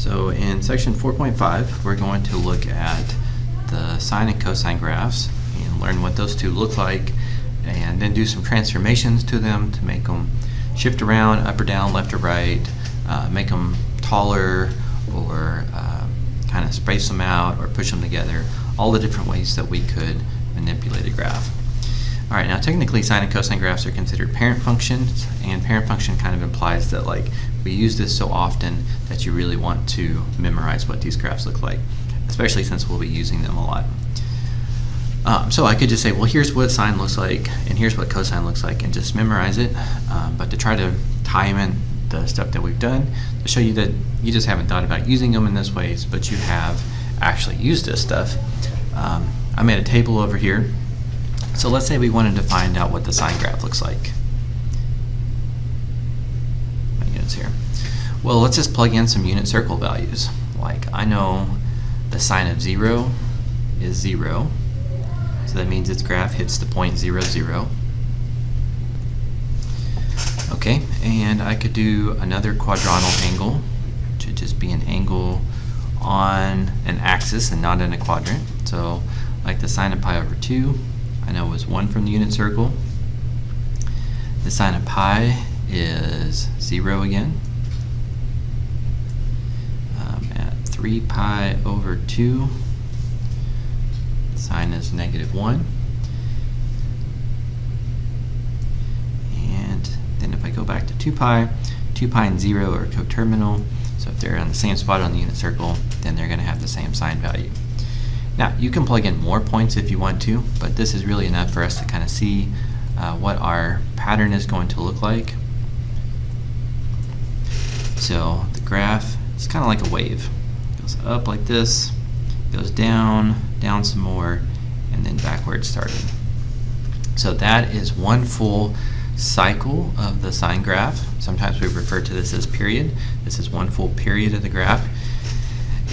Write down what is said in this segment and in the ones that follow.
So in section 4.5, we're going to look at the sine and cosine graphs and learn what those two look like, and then do some transformations to them to make them shift around, up or down, left or right, make them taller, or kind of space them out or push them together, all the different ways that we could manipulate a graph. All right, now technically sine and cosine graphs are considered parent functions, and parent function kind of implies that like we use this so often that you really want to memorize what these graphs look like, especially since we'll be using them a lot. So I could just say, well, here's what sine looks like and here's what cosine looks like, and just memorize it, but to try to tie them in the stuff that we've done to show you that you just haven't thought about using them in this ways, but you have actually used this stuff. I made a table over here. So let's say we wanted to find out what the sine graph looks like. My units here. Well, let's just plug in some unit circle values. Like I know the sine of 0 is 0. So that means its graph hits the point 0, 0. Okay, and I could do another quadrantal angle, which would just be an angle on an axis and not in a quadrant. So like the sine of pi over 2, I know is 1 from the unit circle. The sine of pi is 0 again. At 3 pi over 2, sine is -1. And then if I go back to 2 pi and 0 are coterminal. So if they're on the same spot on the unit circle, then they're going to have the same sine value. Now, you can plug in more points if you want to, but this is really enough for us to kind of see what our pattern is going to look like. So the graph is kind of like a wave. It goes up like this, goes down, down some more, and then back where it started. So that is one full cycle of the sine graph. Sometimes we refer to this as period. This is one full period of the graph.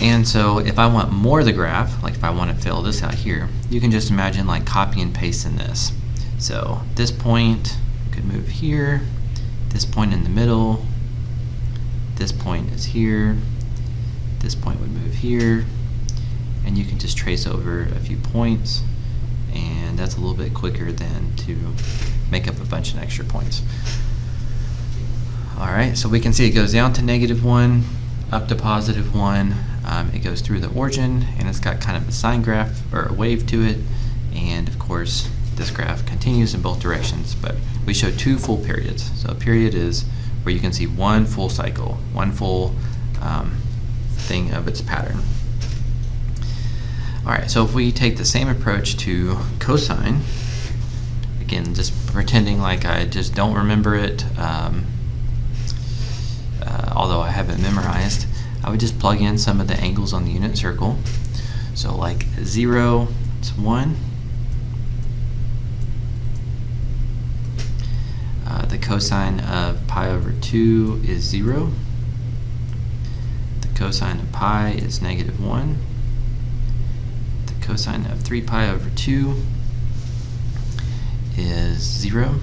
And so if I want more of the graph, like if I want to fill this out here, you can just imagine like copy and paste in this. So this point could move here, this point in the middle, this point is here, this point would move here, and you can just trace over a few points, and that's a little bit quicker than to make up a bunch of extra points. All right, so we can see it goes down to -1, up to +1. It goes through the origin, and it's got kind of a sine graph or a wave to it, and of course this graph continues in both directions, but we show 2 full periods. So a period is where you can see one full cycle, one full thing of its pattern. All right, so if we take the same approach to cosine, again, just pretending like I just don't remember it, although I have it memorized, I would just plug in some of the angles on the unit circle. So like 0 to 1. The cosine of pi over 2 is 0. The cosine of pi is -1. The cosine of 3 pi over 2 is 0.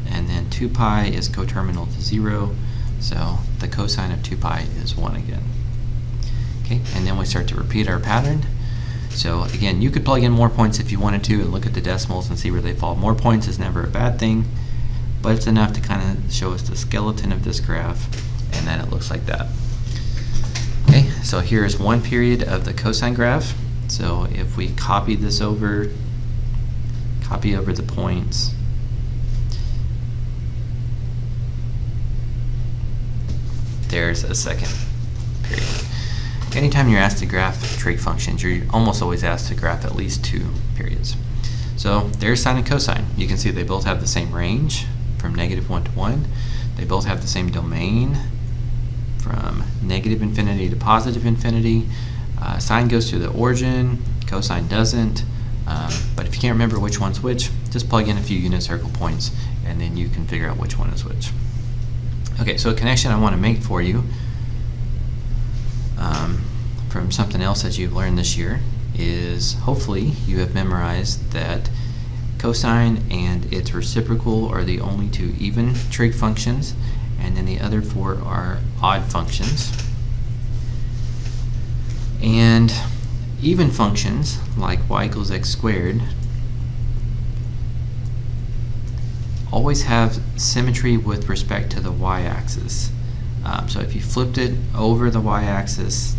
And then 2 pi is coterminal to 0. So the cosine of 2 pi is 1 again. Okay, and then we start to repeat our pattern. So again, you could plug in more points if you wanted to and look at the decimals and see where they fall. More points is never a bad thing, but it's enough to kind of show us the skeleton of this graph, and then it looks like that. Okay, so here is one period of the cosine graph. So if we copy this over, copy over the points, there's a second period. Anytime you're asked to graph trig functions, you're almost always asked to graph at least 2 periods. So there's sine and cosine. You can see they both have the same range from -1 to 1. They both have the same domain from -infinity to +infinity. Sine goes to the origin, cosine doesn't. But if you can't remember which one's which, just plug in a few unit circle points, and then you can figure out which one is which. Okay, so a connection I want to make for you from something else that you've learned this year is hopefully you have memorized that cosine and its reciprocal are the only 2 even trig functions, and then the other 4 are odd functions. And even functions, like y equals x squared, always have symmetry with respect to the y-axis. So if you flipped it over the y-axis,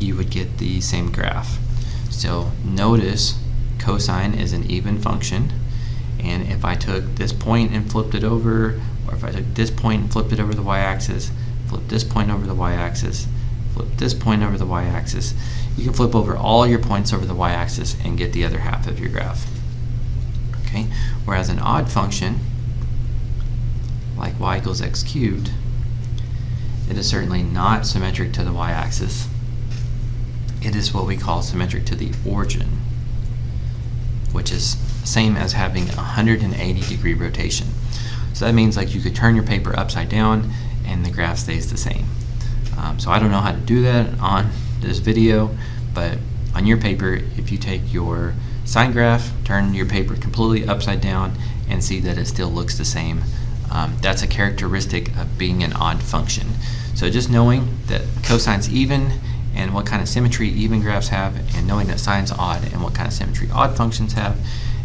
you would get the same graph. So notice cosine is an even function, and if I took this point and flipped it over, or if I took this point and flipped it over the y-axis, flip this point over the y-axis, flip this point over the y-axis, you can flip over all your points over the y-axis and get the other half of your graph. Okay? Whereas an odd function, like y equals x cubed, it is certainly not symmetric to the y-axis. It is what we call symmetric to the origin, which is the same as having a 180-degree rotation. So that means like you could turn your paper upside down and the graph stays the same. So I don't know how to do that on this video, but on your paper, if you take your sine graph, turn your paper completely upside down, and see that it still looks the same, that's a characteristic of being an odd function. So just knowing that cosine's even and what kind of symmetry even graphs have, and knowing that sine's odd and what kind of symmetry odd functions have,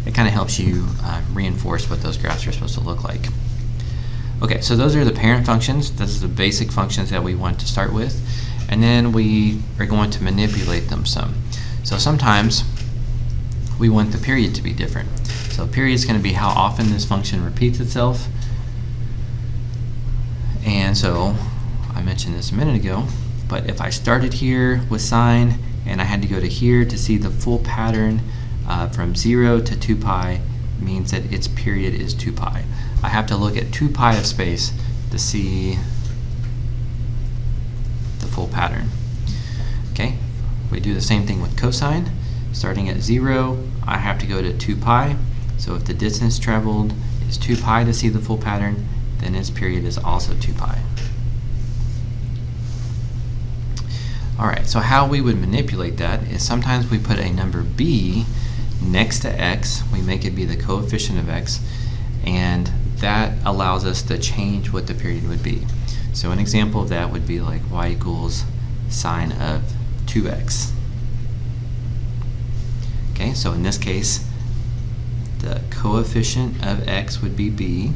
it kind of helps you reinforce what those graphs are supposed to look like. Okay, so those are the parent functions. Those are the basic functions that we want to start with, and then we are going to manipulate them some. So sometimes we want the period to be different. So period is going to be how often this function repeats itself. And so I mentioned this a minute ago, but if I started here with sine and I had to go to here to see the full pattern from 0 to 2 pi, means that its period is 2 pi. I have to look at 2 pi of space to see the full pattern. Okay, we do the same thing with cosine. Starting at 0, I have to go to 2 pi. So if the distance traveled is 2 pi to see the full pattern, then its period is also 2 pi. Alright, so how we would manipulate that is sometimes we put a number b next to x, we make it be the coefficient of x, and that allows us to change what the period would be. So an example of that would be like y equals sine of 2x. Okay, so in this case, the coefficient of x would be b,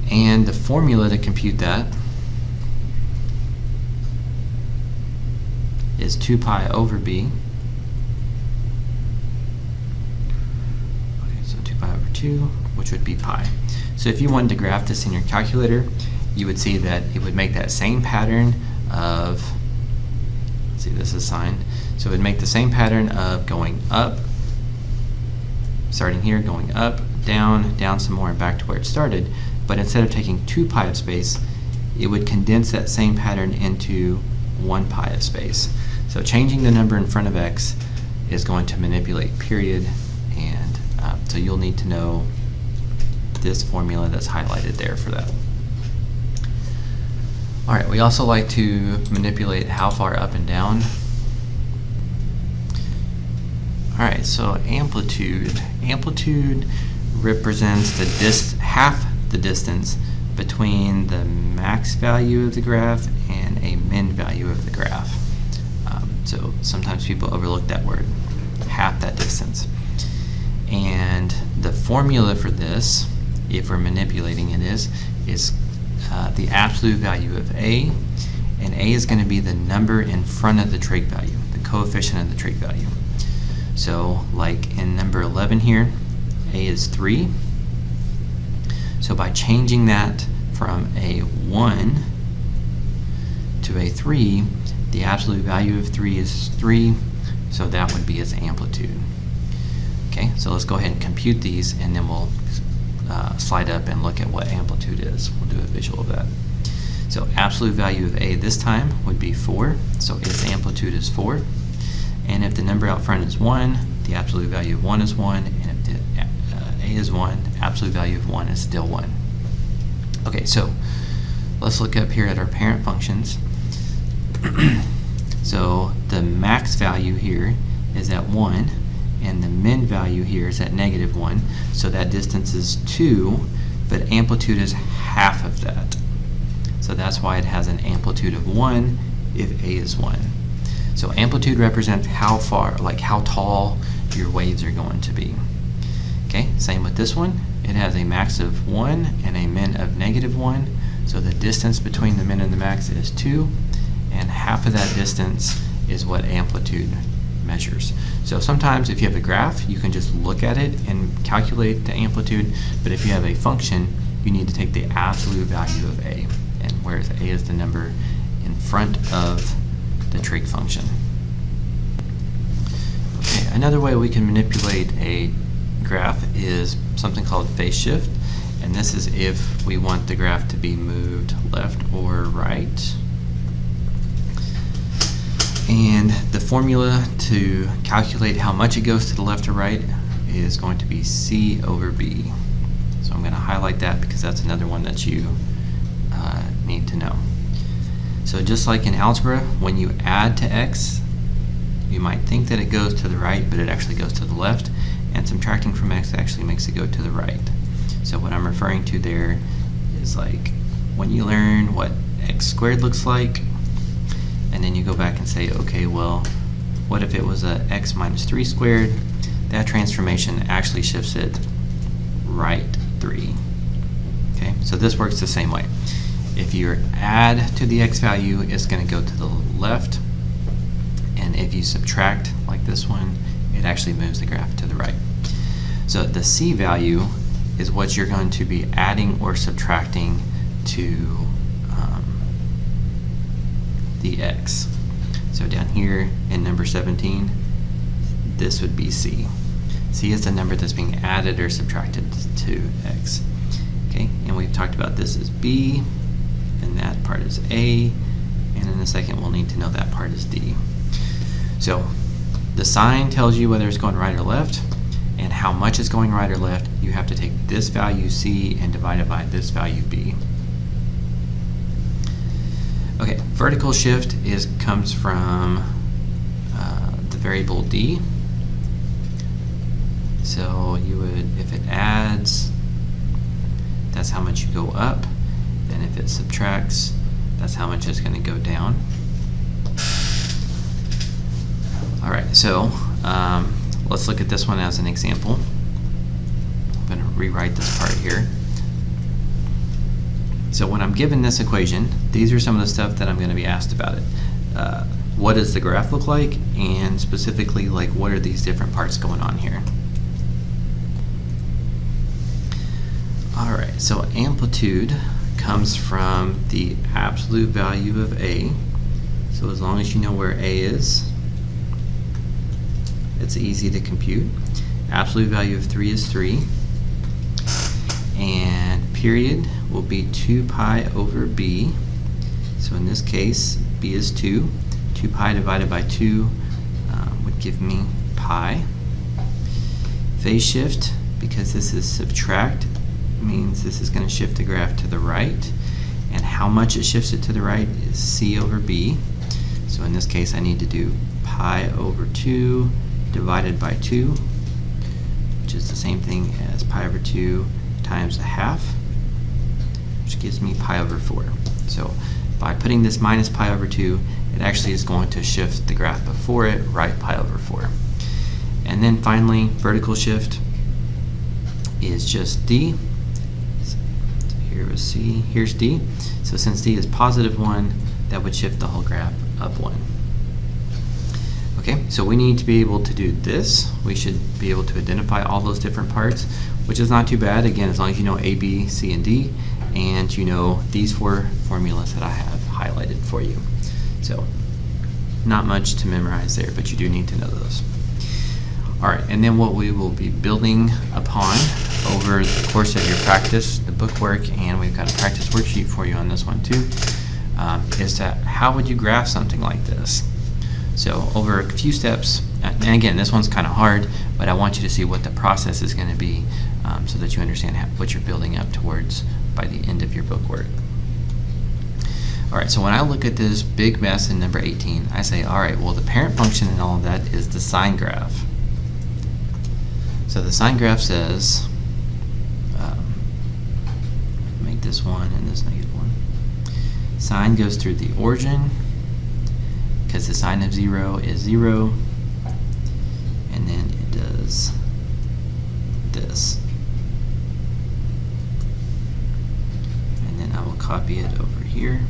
and the formula to compute that is 2 pi over b. Okay, so 2 pi over 2, which would be pi. So if you wanted to graph this in your calculator, you would see that it would make that same pattern of, let's see, this is sine, so it would make the same pattern of going up, starting here, going up, down, down some more, and back to where it started, but instead of taking 2 pi of space, it would condense that same pattern into 1 pi of space. So changing the number in front of x is going to manipulate period, and so you'll need to know this formula that's highlighted there for that. Alright, we also like to manipulate how far up and down. Alright, so amplitude. Amplitude represents the half the distance between the max value of the graph and a min value of the graph. So sometimes people overlook that word, half that distance. And the formula for this, if we're manipulating it, is the absolute value of a, and a is going to be the number in front of the trig value, the coefficient of the trig value. So like in number 11 here, a is 3. So by changing that from a 1 to a 3, the absolute value of 3 is 3, so that would be its amplitude. Okay, so let's go ahead and compute these, and then we'll slide up and look at what amplitude is. We'll do a visual of that. So absolute value of a this time would be 4, so its amplitude is 4. And if the number out front is 1, the absolute value of 1 is 1, and if a is 1, absolute value of 1 is still 1. Okay, so let's look up here at our parent functions. So the max value here is at 1, and the min value here is at -1, so that distance is 2, but amplitude is half of that. So that's why it has an amplitude of 1 if A is 1. So amplitude represents how far, like how tall your waves are going to be. Okay, same with this one. It has a max of 1 and a min of -1. So the distance between the min and the max is 2, and half of that distance is what amplitude measures. So sometimes if you have a graph, you can just look at it and calculate the amplitude, but if you have a function, you need to take the absolute value of A, and whereas A is the number in front of the trig function. Okay, another way we can manipulate a graph is something called phase shift, and this is if we want the graph to be moved left or right. And the formula to calculate how much it goes to the left or right is going to be C over B. So I'm going to highlight that because that's another one that you need to know. So just like in algebra, when you add to x, you might think that it goes to the right, but it actually goes to the left, and subtracting from x actually makes it go to the right. So what I'm referring to there is like when you learn what x squared looks like, and then you go back and say, okay, well, what if it was a x minus 3 squared? That transformation actually shifts it right 3. Okay, so this works the same way. If you add to the x value, it's going to go to the left, and if you subtract, like this one, it actually moves the graph to the right. So the c value is what you're going to be adding or subtracting to the x. So down here in number 17, this would be c. C is the number that's being added or subtracted to x. Okay, and we've talked about this as b, and that part is a, and in a second we'll need to know that part is d. So the sign tells you whether it's going right or left, and how much it's going right or left. You have to take this value c and divide it by this value b. Okay, vertical shift comes from the variable d. So you would, if it adds, that's how much you go up. Then if it subtracts, that's how much it's going to go down. All right, so let's look at this one as an example. I'm going to rewrite this part here. So when I'm given this equation, these are some of the stuff that I'm going to be asked about it. What does the graph look like? And specifically, like, what are these different parts going on here? All right, so amplitude comes from the absolute value of A. So as long as you know where A is, it's easy to compute. Absolute value of 3 is 3. And period will be 2 pi over b. So in this case, b is 2. 2 pi divided by 2 would give me pi. Phase shift, because this is subtract, means this is going to shift the graph to the right. And how much it shifts it to the right is c over b. So in this case, I need to do pi over 2 divided by 2, which is the same thing as pi over 2 times a half, which gives me pi over 4. So by putting this minus pi over 2, it actually is going to shift the graph before it right pi over 4. And then finally, vertical shift is just d. So here is c, here's d. So since d is positive 1, that would shift the whole graph up 1. Okay, so we need to be able to do this. We should be able to identify all those different parts, which is not too bad, again, as long as you know A, B, C, and D, and you know these 4 formulas that I have highlighted for you. So not much to memorize there, but you do need to know those. All right, and then what we will be building upon over the course of your practice, the bookwork, and we've got a practice worksheet for you on this one too, is that how would you graph something like this? So over a few steps, and again, this one's kind of hard, but I want you to see what the process is going to be so that you understand what you're building up towards by the end of your bookwork. All right, so when I look at this big mess in number 18, I say, all right, well, the parent function in all of that is the sine graph. So the sine graph says, make this 1 and this -1. Sine goes through the origin, because the sine of 0 is 0, and then it does this. And then I will copy it over here.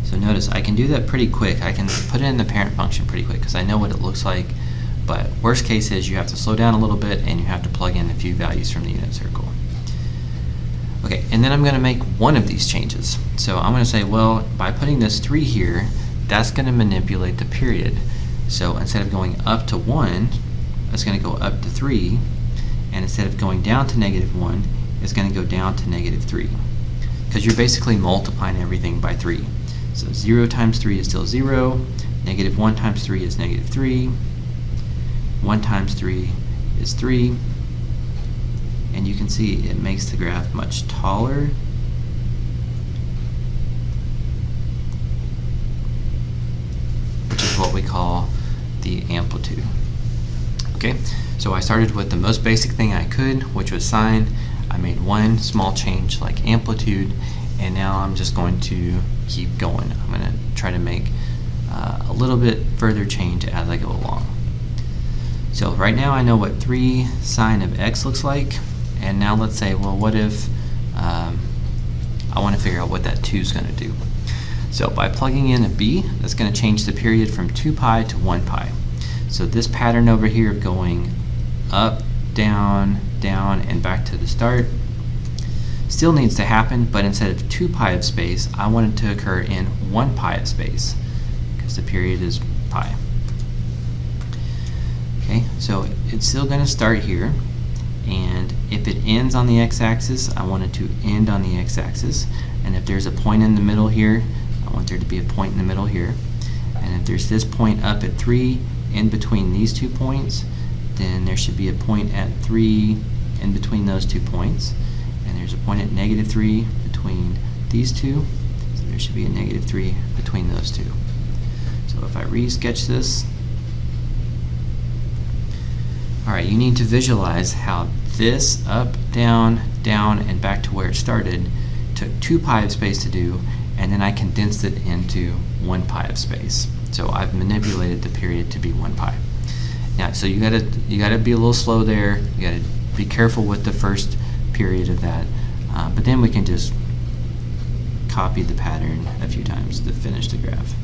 So notice I can do that pretty quick. I can put it in the parent function pretty quick because I know what it looks like. But worst case is you have to slow down a little bit and you have to plug in a few values from the unit circle. Okay, and then I'm going to make one of these changes. So I'm going to say, well, by putting this 3 here, that's going to manipulate the period. So instead of going up to 1, it's going to go up to 3. And instead of going down to -1, it's going to go down to -3. Because you're basically multiplying everything by 3. So 0 times 3 is still 0. -1 times 3 is -3. 1 times 3 is 3. And you can see it makes the graph much taller. Which is what we call the amplitude. Okay, so I started with the most basic thing I could, which was sine. I made one small change like amplitude, and now I'm just going to keep going. I'm going to try to make a little bit further change as I go along. So right now I know what 3 sine of x looks like, and now let's say, well, what if I want to figure out what that 2 is going to do. So by plugging in a b, that's going to change the period from 2 pi to 1 pi. So this pattern over here of going up, down, down, and back to the start still needs to happen, but instead of 2 pi of space, I want it to occur in 1 pi of space, because the period is pi. Okay, so it's still going to start here, and if it ends on the x-axis, I want it to end on the x-axis, and if there's a point in the middle here, I want there to be a point in the middle here, and if there's this point up at 3 in between these 2 points, then there should be a point at 3 in between those 2 points, and there's a point at -3 between these 2, so there should be a -3 between those 2. So if I re-sketch this, alright, you need to visualize how this up, down, down, and back to where it started took 2 pi of space to do, and then I condensed it into 1 pi of space. So I've manipulated the period to be 1 pi. Now, so you gotta be a little slow there. You gotta be careful with the first period of that, but then we can just copy the pattern a few times to finish the graph.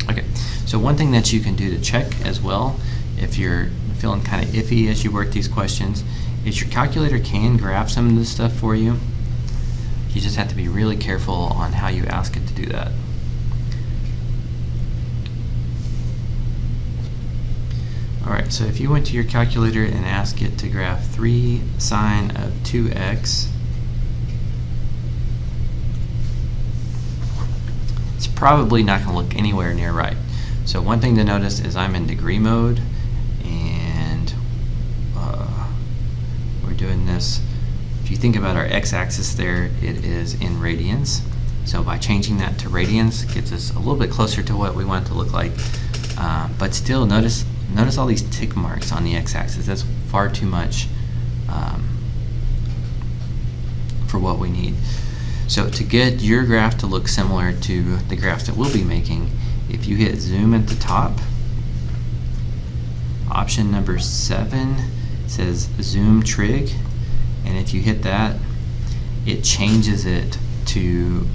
Okay, so one thing that you can do to check as well, if you're feeling kind of iffy as you work these questions, is your calculator can graph some of this stuff for you. You just have to be really careful on how you ask it to do that. Alright, so if you went to your calculator and asked it to graph 3 sine of 2x, it's probably not going to look anywhere near right. So one thing to notice is I'm in degree mode, and we're doing this. If you think about our x-axis there, it is in radians. So by changing that to radians, it gets us a little bit closer to what we want it to look like. But still, notice all these tick marks on the x-axis. That's far too much for what we need. So to get your graph to look similar to the graphs that we'll be making, if you hit zoom at the top, option number 7 says zoom trig, and if you hit that, it changes it to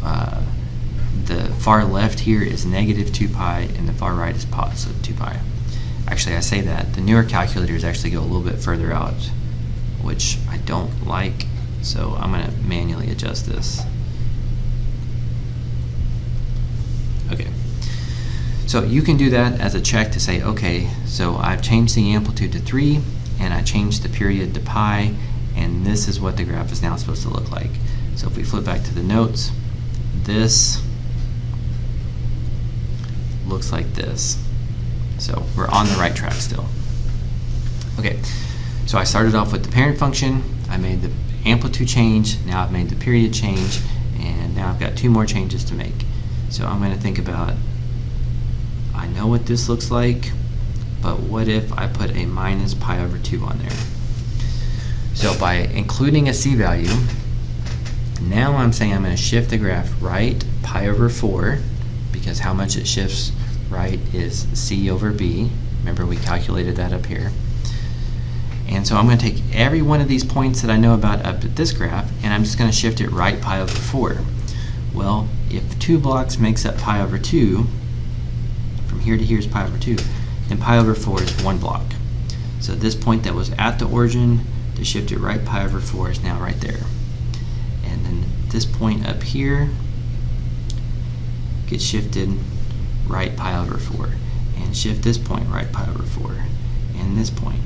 the far left here is -2 pi and the far right is positive 2 pi. Actually, I say that. The newer calculators actually go a little bit further out, which I don't like, so I'm going to manually adjust this. Okay. So you can do that as a check to say, okay, so I've changed the amplitude to 3, and I changed the period to pi, and this is what the graph is now supposed to look like. So if we flip back to the notes, this looks like this. So we're on the right track still. Okay, So I started off with the parent function, I made the amplitude change, now I've made the period change, and now I've got 2 more changes to make. So I'm going to think about, I know what this looks like, but what if I put a minus pi over 2 on there? So by including a c value, now I'm saying I'm going to shift the graph right pi over 4, because how much it shifts right is c over b. Remember, we calculated that up here. And so I'm going to take every one of these points that I know about up at this graph, and I'm just going to shift it right pi over 4. Well, if 2 blocks makes up pi over 2, from here to here is pi over 2, then pi over 4 is 1 block. So this point that was at the origin, to shift it right pi over 4 is now right there. And then this point up here gets shifted right pi over 4. And shift this point right pi over 4. And this point.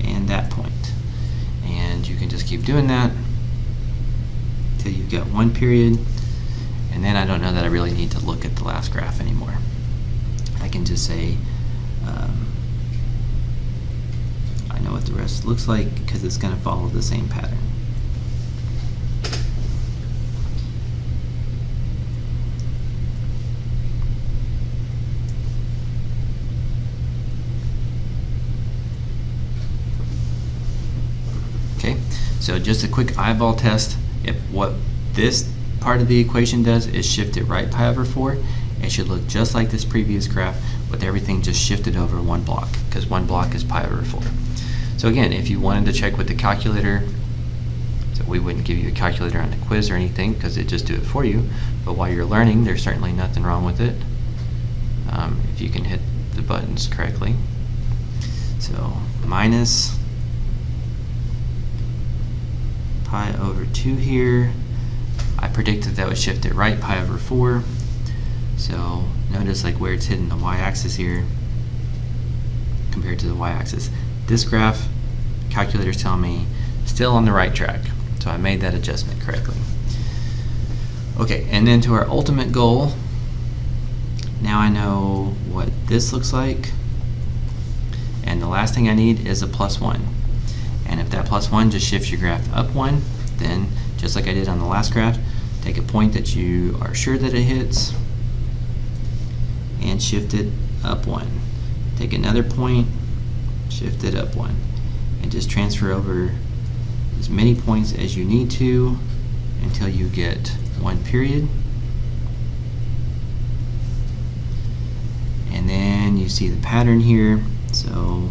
And that point. And you can just keep doing that until you've got 1 period. And then I don't know that I really need to look at the last graph anymore. I can just say, I know what the rest looks like because it's going to follow the same pattern. Okay, so just a quick eyeball test. If what this part of the equation does is shift it right pi over 4, it should look just like this previous graph with everything just shifted over 1 block, because 1 block is pi over 4. So again, if you wanted to check with the calculator, so we wouldn't give you a calculator on the quiz or anything because it just do it for you, but while you're learning, there's certainly nothing wrong with it if you can hit the buttons correctly. So minus pi over 2 here. I predicted that would shift it right pi over 4. So notice like where it's hitting the y-axis here compared to the y-axis. This graph, calculator's telling me still on the right track. So I made that adjustment correctly. Okay, and then to our ultimate goal, now I know what this looks like. And the last thing I need is a +1. And if that +1 just shifts your graph up 1, then just like I did on the last graph, take a point that you are sure that it hits and shift it up 1. Take another point, shift it up 1, and just transfer over as many points as you need to until you get 1 period. And then you see the pattern here, so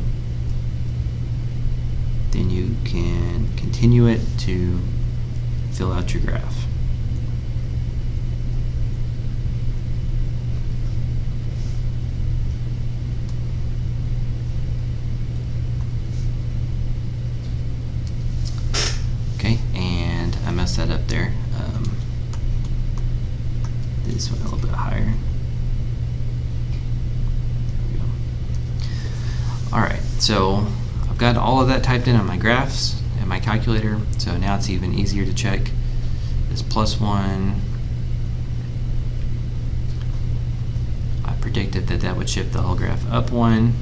then you can continue it to fill out your graph. Okay, and I messed that up there. This went a little bit higher. There we go. Alright, so I've got all of that typed in on my graphs and my calculator, so now it's even easier to check. This +1, I predicted that that would shift the whole graph up 1,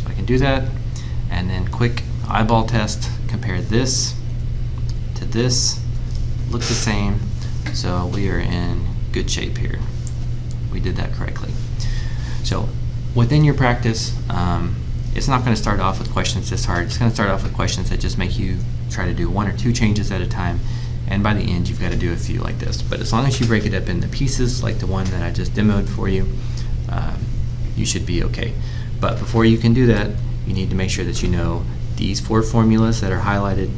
so I can do that. And then quick eyeball test, compare this to this, look the same, so we are in good shape here. We did that correctly. So within your practice, it's not going to start off with questions this hard. It's going to start off with questions that just make you try to do 1 or 2 changes at a time, and by the end you've got to do a few like this. But as long as you break it up into pieces like the one that I just demoed for you, you should be okay. But before you can do that, you need to make sure that you know these 4 formulas that are highlighted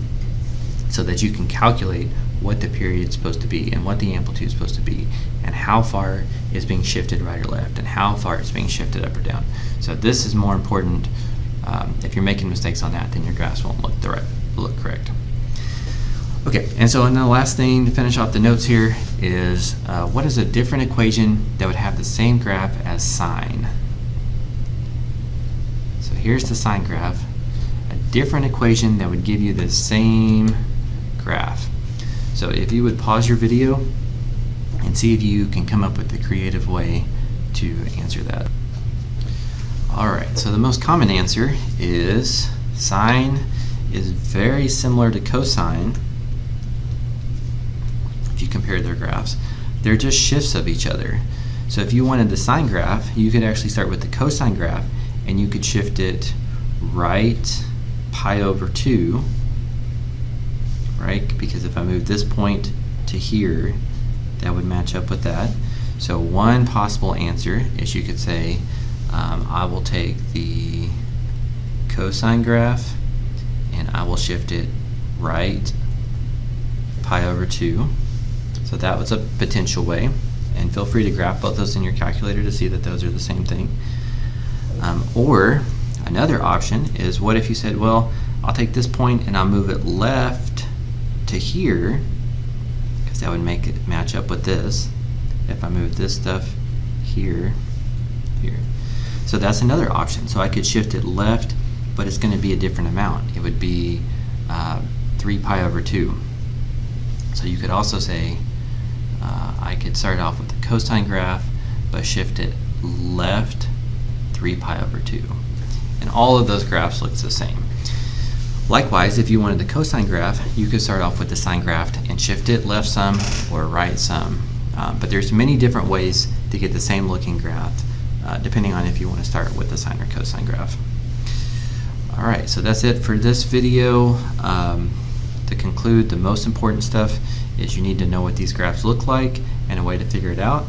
so that you can calculate what the period is supposed to be and what the amplitude is supposed to be and how far is being shifted right or left and how far it's being shifted up or down. So this is more important. If you're making mistakes on that, then your graphs won't look correct. Okay, and so the last thing to finish off the notes here is what is a different equation that would have the same graph as sine? So here's the sine graph. A different equation that would give you the same graph. So if you would pause your video and see if you can come up with a creative way to answer that. All right, So the most common answer is sine is very similar to cosine. If you compare their graphs, they're just shifts of each other. So if you wanted the sine graph, you could actually start with the cosine graph and you could shift it right pi over 2, right? Because if I move this point to here, that would match up with that. So one possible answer is you could say, I will take the cosine graph and I will shift it right pi over 2. So that was a potential way. And feel free to graph both those in your calculator to see that those are the same thing. Or another option is, what if you said, well, I'll take this point and I'll move it left to here, because that would make it match up with this. If I move this stuff here, here. So that's another option. So I could shift it left, but it's going to be a different amount. It would be 3 pi over 2. So you could also say, I could start off with the cosine graph, but shift it left 3 pi over 2. And all of those graphs look the same. Likewise, if you wanted the cosine graph, you could start off with the sine graph and shift it left some or right some. But there's many different ways to get the same looking graph, depending on if you want to start with the sine or cosine graph. Alright, so that's it for this video. To conclude, the most important stuff is you need to know what these graphs look like and a way to figure it out.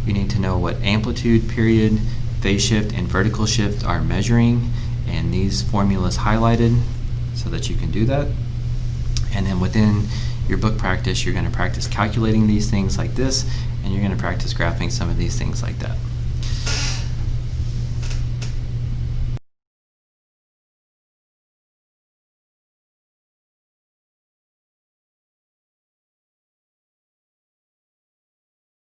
You need to know what amplitude, period, phase shift, and vertical shift are measuring, and these formulas highlighted so that you can do that. And then within your book practice, you're going to practice calculating these things like this, and you're going to practice graphing some of these things like that.